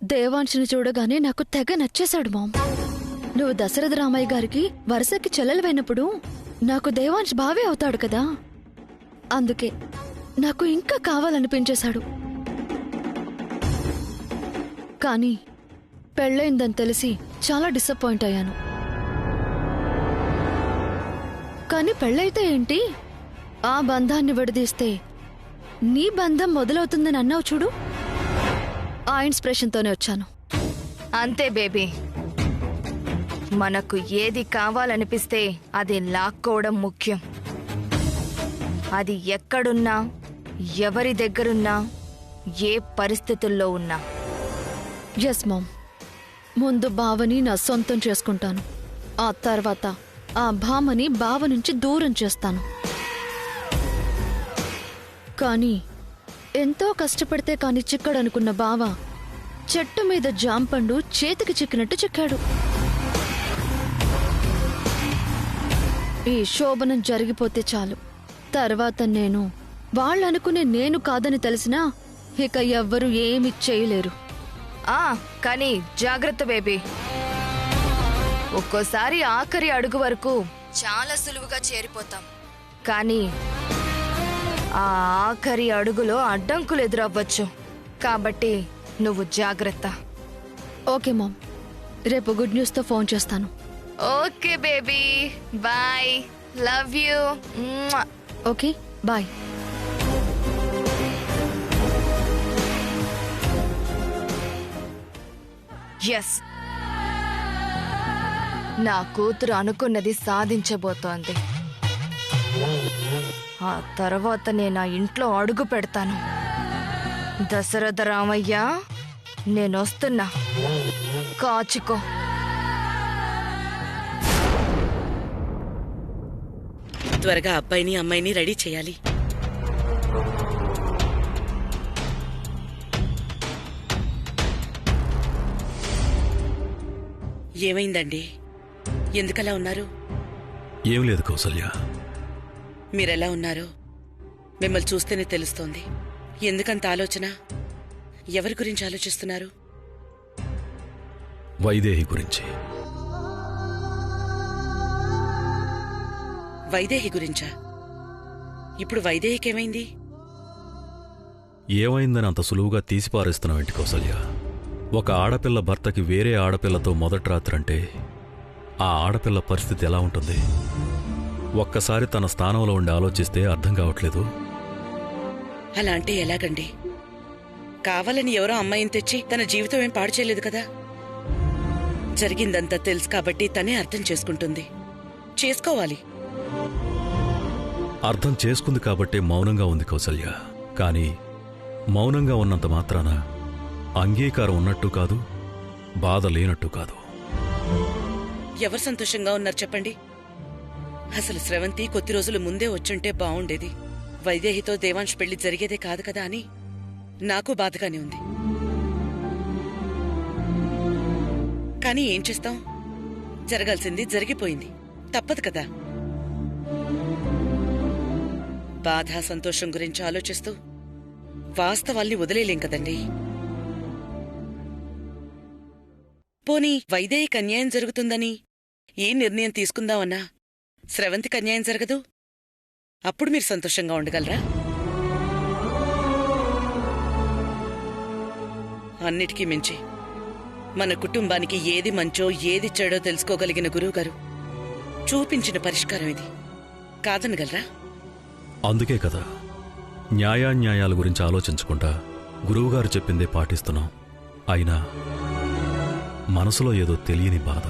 దేవాంశుని చూడగానే నాకు తెగ నచ్చేశాడు మామ్. నువ్వు దశరథ రామయ్య గారికి వరుసకి చెల్లెలవైనప్పుడు నాకు దేవాంశ్ బావే అవుతాడు కదా, అందుకే నాకు ఇంకా కావాలనిపించేశాడు. కానీ పెళ్ళైందని తెలిసి చాలా డిసప్పాయింట్ అయ్యాను. కానీ పెళ్ళైతే ఏంటి, ఆ బంధాన్ని విడదీస్తే నీ బంధం మొదలవుతుందని అన్నావు చూడు, ఆ ఇన్స్పిరేషన్తోనే వచ్చాను. అంతే బేబీ, మనకు ఏది కావాలనిపిస్తే అది లాక్కోవడం ముఖ్యం. అది ఎక్కడున్నా, ఎవరి దగ్గరున్నా, ఏ పరిస్థితుల్లో ఉన్నా. ఎస్ మామ్, ముందు బావని నా సొంతం చేసుకుంటాను. ఆ తర్వాత ఆ భామని బావ నుంచి దూరం చేస్తాను. కానీ ఎంతో కష్టపడితే కాని చిక్కడనుకున్న బావ చెట్టు మీద జాంపండు చేతికి చిక్కినట్టు చిక్కాడు. ఈ శోభనం జరిగిపోతే చాలు, తర్వాత నేను వాళ్ళనుకునే నేను కాదని తెలిసినా ఇక ఎవ్వరూ ఏమీ చేయలేరు. కానీ జాగ్రత్త బేబీ, ఒక్కోసారి ఆఖరి అడుగు వరకు చాలా సులువుగా చేరిపోతాం, కానీ ఆ ఆఖరి అడుగులో అడ్డంకులు ఎదురవ్వచ్చు. కాబట్టి నువ్వు జాగ్రత్త. ఓకే మామ్, రేపు గుడ్ న్యూస్తో ఫోన్ చేస్తాను. Okay baby, bye, love you. Okay, bye. Yes, నా కూతురు అనుకున్నది సాధించబోతోంది. ఆ తర్వాత నేను ఆ ఇంట్లో అడుగు పెడతాను. దశరథ రామయ్య, నేనొస్తున్నా, కాచుకో. త్వరగా అబ్బాయిని అమ్మాయిని రెడీ చేయాలి. ఏమైందండి, ఎందుకలా ఉన్నారు? ఏం లేదు కౌసల్య. మీరెలా ఉన్నారో మిమ్మల్ని చూస్తేనే తెలుస్తోంది. ఎందుకంత ఆలోచన? ఎవరి గురించి ఆలోచిస్తున్నారు? వైదేహి గురించి. వైదేహి గురించా? ఇప్పుడు వైదేహికేమైంది? ఏమైందని అంత సులువుగా తీసిపారేస్తున్నావేంటి కౌసల్య? ఒక ఆడపిల్ల భర్తకి వేరే ఆడపిల్లతో మొదటి రాత్రంటే ఆ ఆడపిల్ల పరిస్థితి ఎలా ఉంటుంది? ఒక్కసారి తన స్థానంలో ఉండి ఆలోచిస్తే అర్థం కావట్లేదు. అలా అంటే ఎలాగండి? కావాలని ఎవరో అమ్మాయిని తెచ్చి తన జీవితం ఏం పాడు చేయలేదు కదా. జరిగిందంతా తెలుసు కాబట్టి తనే అర్థం చేసుకుంటుంది. చేసుకోవాలి. అర్థం చేసుకుంది కాబట్టే మౌనంగా ఉంది కౌసల్య. కానీ మౌనంగా ఉన్నంత మాత్రాన అంగీకారం ఉన్నట్టు కాదు, బాధ లేనట్టు కాదు. ఎవరు సంతోషంగా ఉన్నారు చెప్పండి? అసలు స్రవంతి కొద్ది రోజులు ముందే వచ్చుంటే బావుండేది. వైదేహితో దేవాంశ్ పెళ్లి జరిగేదే కాదు కదా అని నాకు బాధగానే ఉంది. కానీ ఏం చేస్తాం, జరగాల్సింది జరిగిపోయింది, తప్పదు కదా. బాధ సంతోషం గురించి ఆలోచిస్తూ వాస్తవాల్ని వదిలేలేం కదండి. పోనీ వైదేహికి అన్యాయం జరుగుతుందని ఏ నిర్ణయం తీసుకుందామన్నా స్రవంతికి అన్యాయం జరగదు. అప్పుడు మీరు సంతోషంగా ఉండగలరా? అన్నిటికీ మించి మన కుటుంబానికి ఏది మంచో ఏది చెడో తెలుసుకోగలిగిన గురువుగారు చూపించిన పరిష్కారం ఇది. కాదనగలరా? అందుకే కదా న్యాయాన్యాయాల గురించి ఆలోచించకుండా గురువుగారు చెప్పిందే పాటిస్తున్నాం. అయినా మనసులో ఏదో తెలియని బాధ.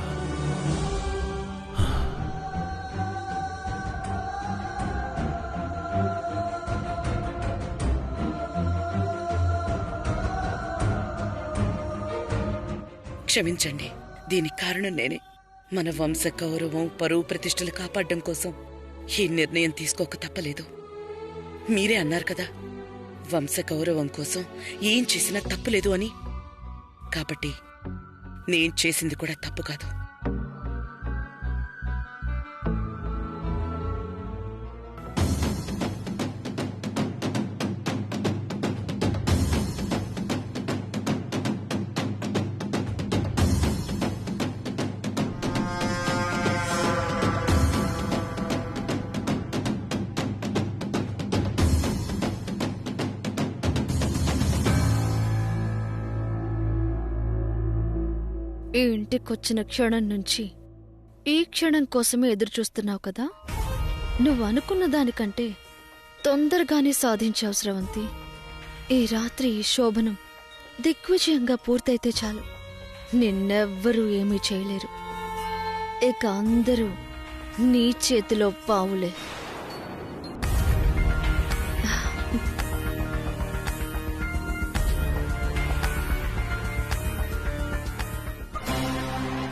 క్షమించండి, దీనికి కారణం నేనే. మన వంశ గౌరవం పరువు ప్రతిష్టలు కాపాడడం కోసం ఈ నిర్ణయం తీసుకోక తప్పలేదు. మీరే అన్నారు కదా, వంశ గౌరవం కోసం ఏం చేసినా తప్పులేదు అని. కాబట్టి నేను చేసింది కూడా తప్పు కాదు. ఈ ఇంటికొచ్చిన క్షణం నుంచి ఈ క్షణం కోసమే ఎదురుచూస్తున్నావు కదా. నువ్వు అనుకున్న దానికంటే తొందరగానే సాధించావు స్రవంతి. ఈ రాత్రి ఈ శోభనం దిగ్విజయంగా పూర్తయితే చాలు. నిన్నెవ్వరూ ఏమీ చేయలేరు. ఇక అందరూ నీ చేతిలో పావులే.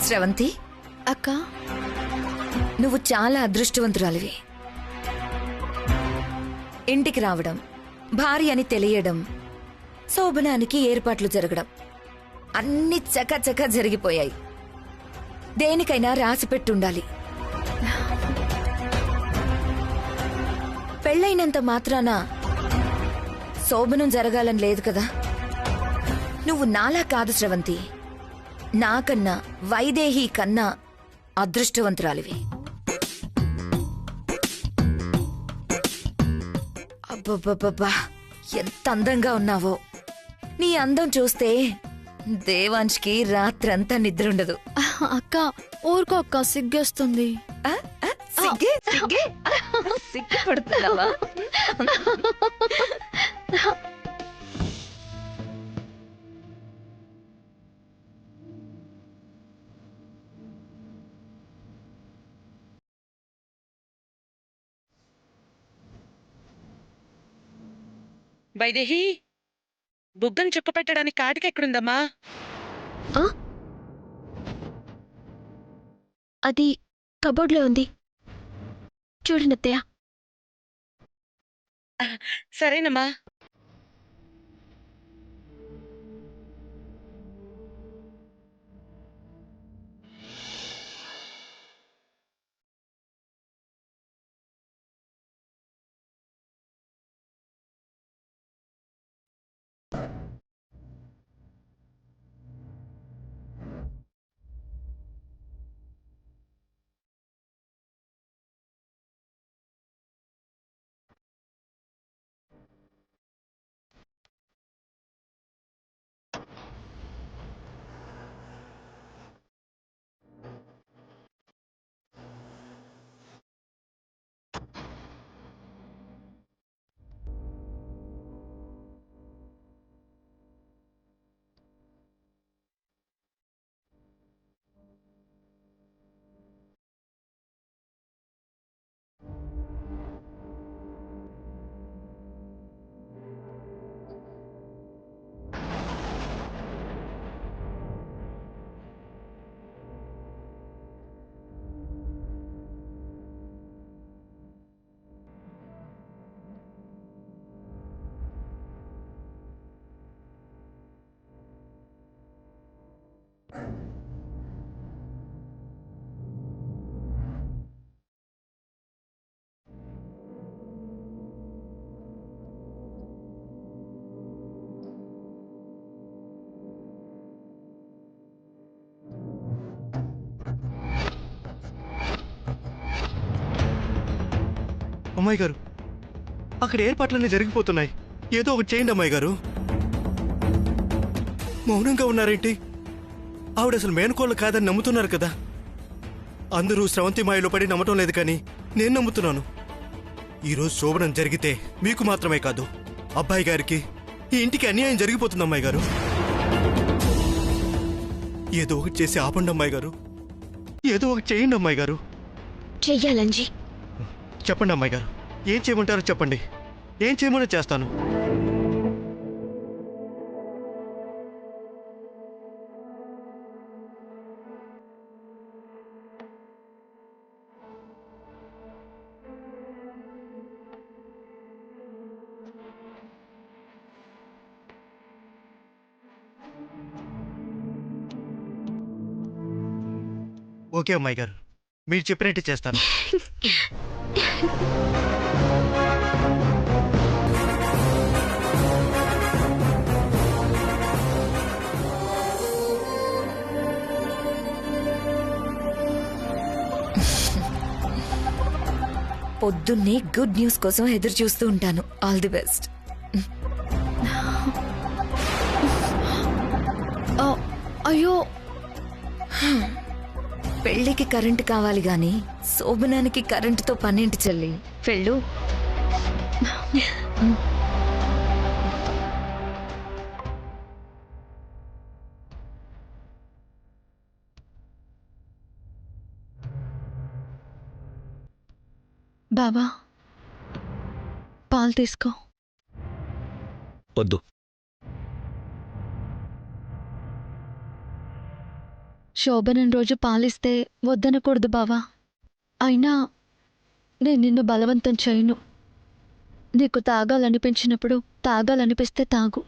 స్రవంతి, అక్క, నువ్వు చాలా అదృష్టవంతురాలివి. ఇంటికి రావడం, భార్య అని తెలియడం, శోభనానికి ఏర్పాట్లు జరగడం అన్ని చకచక జరిగిపోయాయి. దేనికైనా రాసి పెట్టుండాలి. పెళ్ళైనంత మాత్రాన శోభనం జరగాలని లేదు కదా. నువ్వు నాలా కాదు స్రవంతి, నాకన్నా వైదేహి కన్నా అదృష్టవంతురాలివి. అబ్బబ్బబ్బబ్బా, ఎంత అందంగా ఉన్నావో. నీ అందం చూస్తే దేవాంష్కి రాత్రంతా నిద్రుండదు. అక్క ఊరుకో అక్క, సిగ్గేస్తుంది. సిగ్గుపడుతున్నావా? వైదేహి, బుగ్గను చుక్క పెట్టడానికి కాటిక ఎక్కడుందమ్మా? అది కబోర్డ్లో ఉంది, చూడండి అత్తయ్య. సరేనమ్మా. అమ్మాయి గారు, అక్కడ ఏర్పాట్లన్నీ జరిగిపోతున్నాయి. ఏదో ఒకటి చేయండి అమ్మాయి గారు. మౌనంగా ఉన్నారేంటి? ఆవిడ అసలు మేనకోళ్ళు కాదని నమ్ముతున్నారు కదా. అందరూ స్రవంతి మాయలో పడి నమ్మటం లేదు, కానీ నేను నమ్ముతున్నాను. ఈరోజు శోభనం జరిగితే మీకు మాత్రమే కాదు, అబ్బాయి గారికి, ఈ ఇంటికి అన్యాయం జరిగిపోతుంది అమ్మాయి గారు. ఏదో ఒకటి చేసి ఆపండి అమ్మాయి గారు. ఏదో ఒకటి చేయండి అమ్మాయి గారు. చెయ్యాలంజీ. చెప్పండి అమ్మాయి గారు, ఏం చేయమంటారో చెప్పండి. ఏం చేయమని చేస్తాను. ఓకే అమ్మాయి గారు, మీరు చెప్పినట్టు చేస్తాను. పొద్దున్నే గుడ్ న్యూస్ కోసం ఎదురు చూస్తూ ఉంటాను. All the best. అయ్యో, పెళ్లికి కరెంటు కావాలి గాని శోభనానికి కరెంటుతో పనేంటి చెల్లి. వెళ్ళు. బావా, పాలు తీసుకో. వద్దు. శోభనం రోజు పాలిస్తే వద్దనకూడదు బావా. అయినా నేను నిన్ను బలవంతం చేయను. నీకు తాగాలనిపించినప్పుడు తాగాలనిపిస్తే తాగు.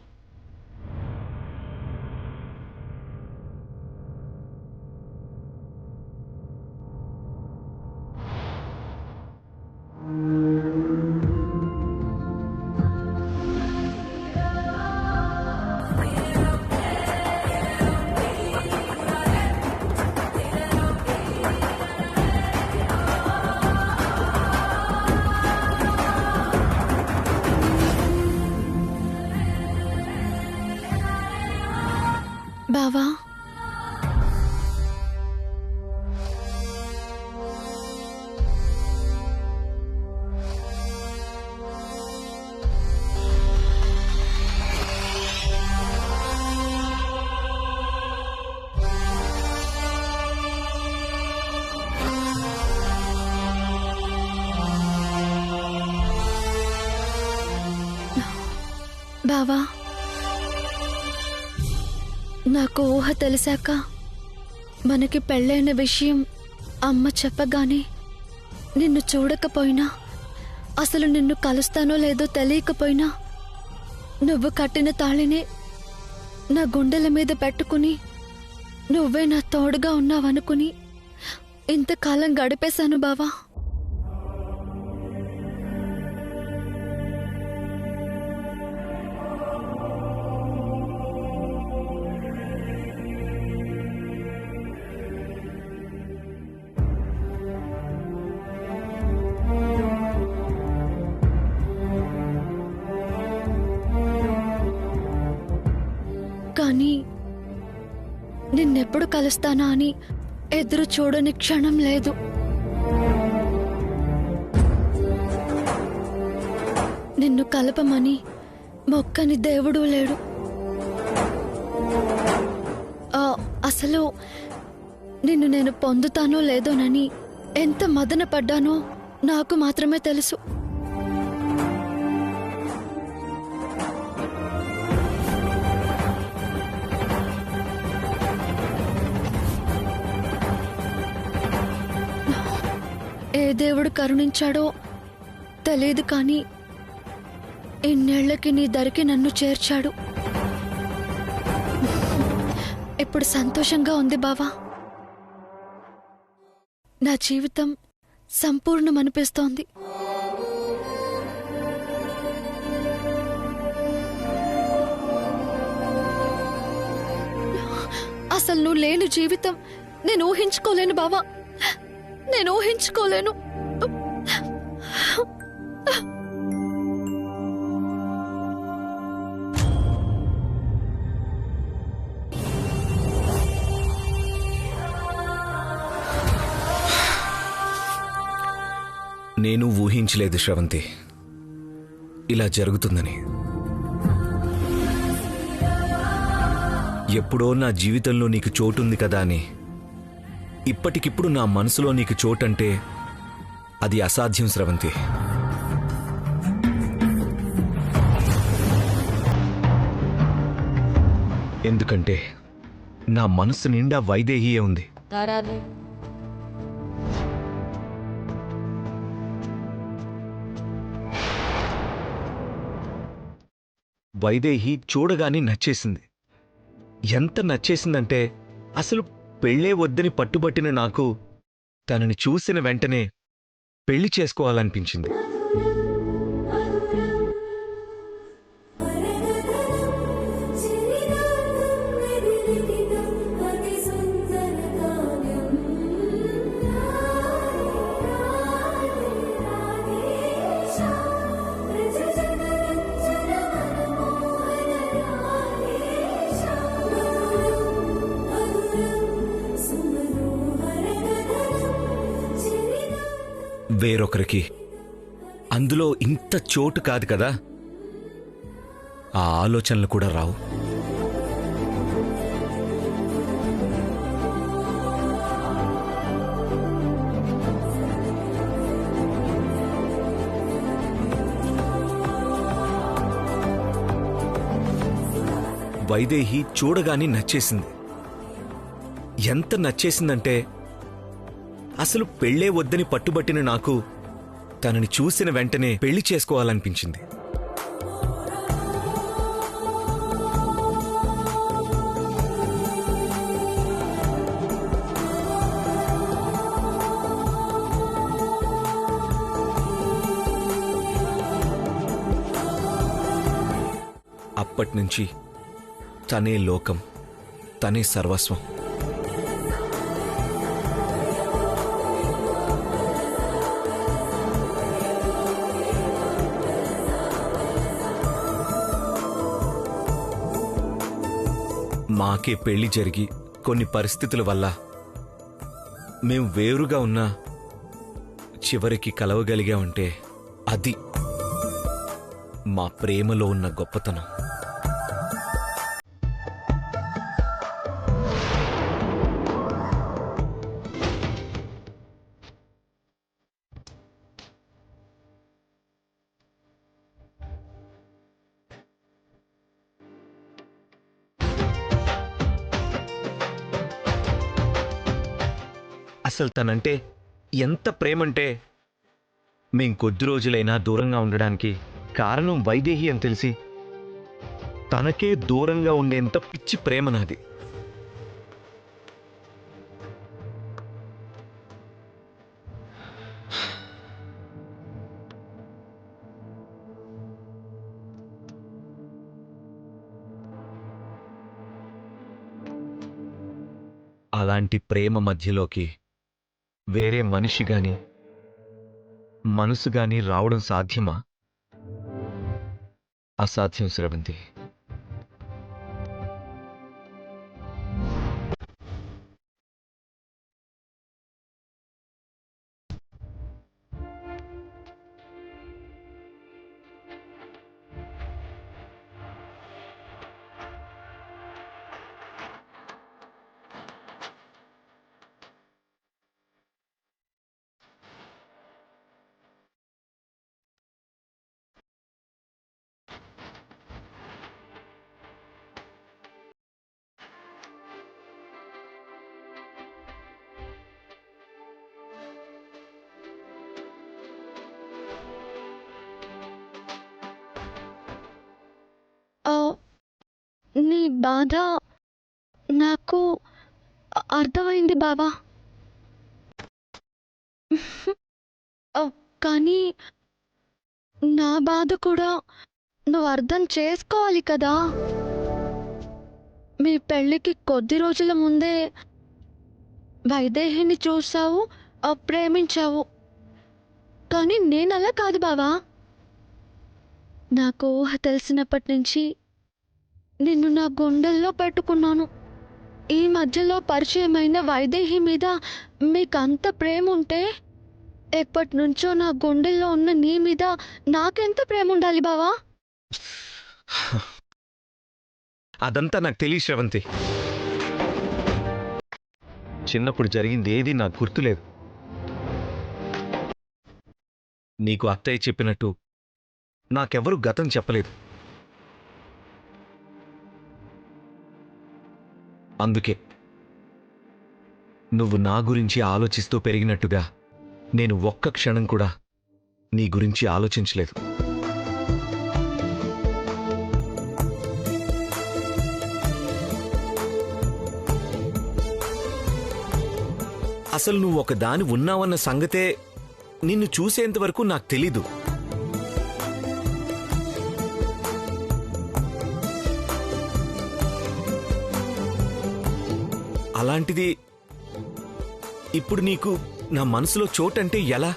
బావా, బావా, నాకు ఊహ తెలిసాక మనకి పెళ్ళైన విషయం అమ్మ చెప్పగానే నిన్ను చూడకపోయినా, అసలు నిన్ను కలుస్తానో లేదో తెలియకపోయినా, నువ్వు కట్టిన తాళిని నా గుండెల మీద పెట్టుకుని నువ్వే నా తోడుగా ఉన్నావనుకుని ఇంతకాలం గడిపేశాను బావా. కానీ నిన్నెప్పుడు కలుస్తానా అని ఎదురు చూడని క్షణం లేదు. నిన్ను కలపమని మొక్కని దేవుడు లేడు. అసలు నిన్ను నేను పొందుతానో లేదోనని ఎంత మదన పడ్డానో నాకు మాత్రమే తెలుసు. ఏ దేవుడు కరుణించాడో తెలియదు, కానీ ఇన్నేళ్లకి నీ దరికి నన్ను చేర్చాడు. ఇప్పుడు సంతోషంగా ఉంది బావా. నా జీవితం సంపూర్ణమనిపిస్తోంది. అసలు నువ్వు లేని జీవితం నేను ఊహించుకోలేను బావా, నేను ఊహించుకోలేను. నేను ఊహించలేదు శ్రవంతి ఇలా జరుగుతుందని. ఎప్పుడో నా జీవితంలో నీకు చోటుంది కదా అని ఇప్పటికిప్పుడు నా మనసులో నీకు చోటంటే అది అసాధ్యం శ్రవంతి. ఎందుకంటే నా మనసు నిండా వైదేహియే ఉంది. వైదేహి చూడగానే నచ్చేసింది. ఎంత నచ్చేసిందంటే అసలు పెళ్ళే వద్దని పట్టుబట్టిన నాకు తనని చూసిన వెంటనే పెళ్లి చేసుకోవాలనిపించింది. వేరొకరికి అందులో ఇంత చోటు కాదు కదా, ఆ ఆలోచనలు కూడా రావు. వైదేహి చూడగానే నచ్చేసింది. ఎంత నచ్చేసిందంటే అసలు పెళ్ళే వద్దని పట్టుబట్టిన నాకు తనని చూసిన వెంటనే పెళ్లి చేసుకోవాలనిపించింది. అప్పట్నుంచి తనే లోకం, తనే సర్వస్వం. మాకే పెళ్లి జరిగి కొన్ని పరిస్థితుల వల్ల మేం వేరుగా ఉన్నా చివరికి కలవగలిగామంటే అది మా ప్రేమలో ఉన్న గొప్పతనం. అసలు తనంటే ఎంత ప్రేమంటే మేం కొద్ది రోజులైనా దూరంగా ఉండడానికి కారణం వైదేహి అని తెలిసి తనకే దూరంగా ఉండేంత పిచ్చి ప్రేమ నాది. అలాంటి ప్రేమ మధ్యలోకి వేరే మనిషి గాని మనసు గాని రావడం సాధ్యమా? అసాధ్యం స్రవంతి. నీ బాధ నాకు అర్థమైంది బావా. కానీ నా బాధ కూడా నువ్వు అర్థం చేసుకోవాలి కదా. మీ పెళ్ళికి కొద్ది రోజుల ముందే వైదేహిని చూసావు, ప్రేమించావు. కానీ నేను అలా కాదు బావా. నాకు ఊహ తెలిసినప్పటి నుంచి నిన్ను నా గుండెల్లో పెట్టుకున్నాను. ఈ మధ్యలో పరిచయమైన వైదేహి మీద మీకంత ప్రేమ ఉంటే ఎప్పటి నుంచో నా గుండెల్లో ఉన్న నీ మీద నాకెంత ప్రేమ ఉండాలి బావా? అదంతా నాకు తెలియదు శ్రవంతి. చిన్నప్పుడు జరిగింది ఏది నాకు గుర్తులేదు. నీకు అత్తయ్య చెప్పినట్టు నాకెవరూ గతం చెప్పలేదు. అందుకే నువ్వు నా గురించి ఆలోచిస్తూ పెరిగినట్టుగా నేను ఒక్క క్షణం కూడా నీ గురించి ఆలోచించలేదు. అసలు నువ్వు ఒక దాని ఉన్నావన్న సంగతే నిన్ను చూసేంతవరకు నాకు తెలీదు. అలాంటిది ఇప్పుడు నీకు నా మనసులో చోటంటే ఎలా?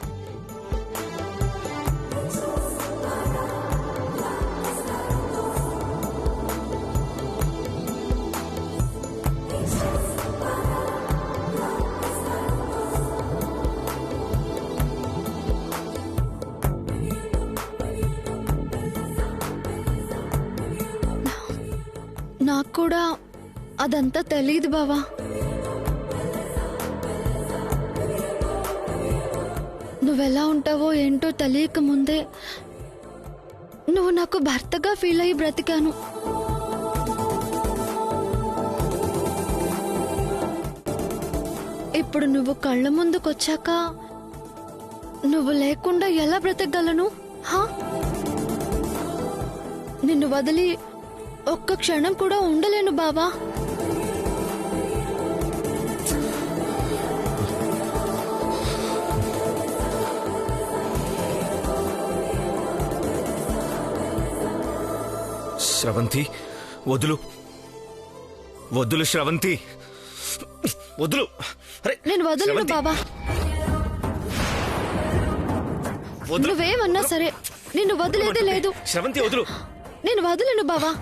కూడా అదంతా తెలియదు బావా. నువ్వెలా ఉంటావో ఏంటో తెలియక ముందే నువ్వు నాకు భర్తగా ఫీల్ అయ్యి బ్రతికాను. ఇప్పుడు నువ్వు కళ్ళ ముందుకొచ్చాక నువ్వు లేకుండా ఎలా బ్రతకగలను? హా, నిన్ను వదిలి ఒక్క క్షణం కూడా ఉండలేను బావా. శ్రవంతి, వదులు వదులు శ్రవంతి, వదులు. అరే, నేను వదలను శ్రవంతి, బాబా. వదులు. నువ్వేమన్నా సరే నిన్ను వదిలేదే లేదు. శ్రవంతి, వదులు. నేను వదలను బావా.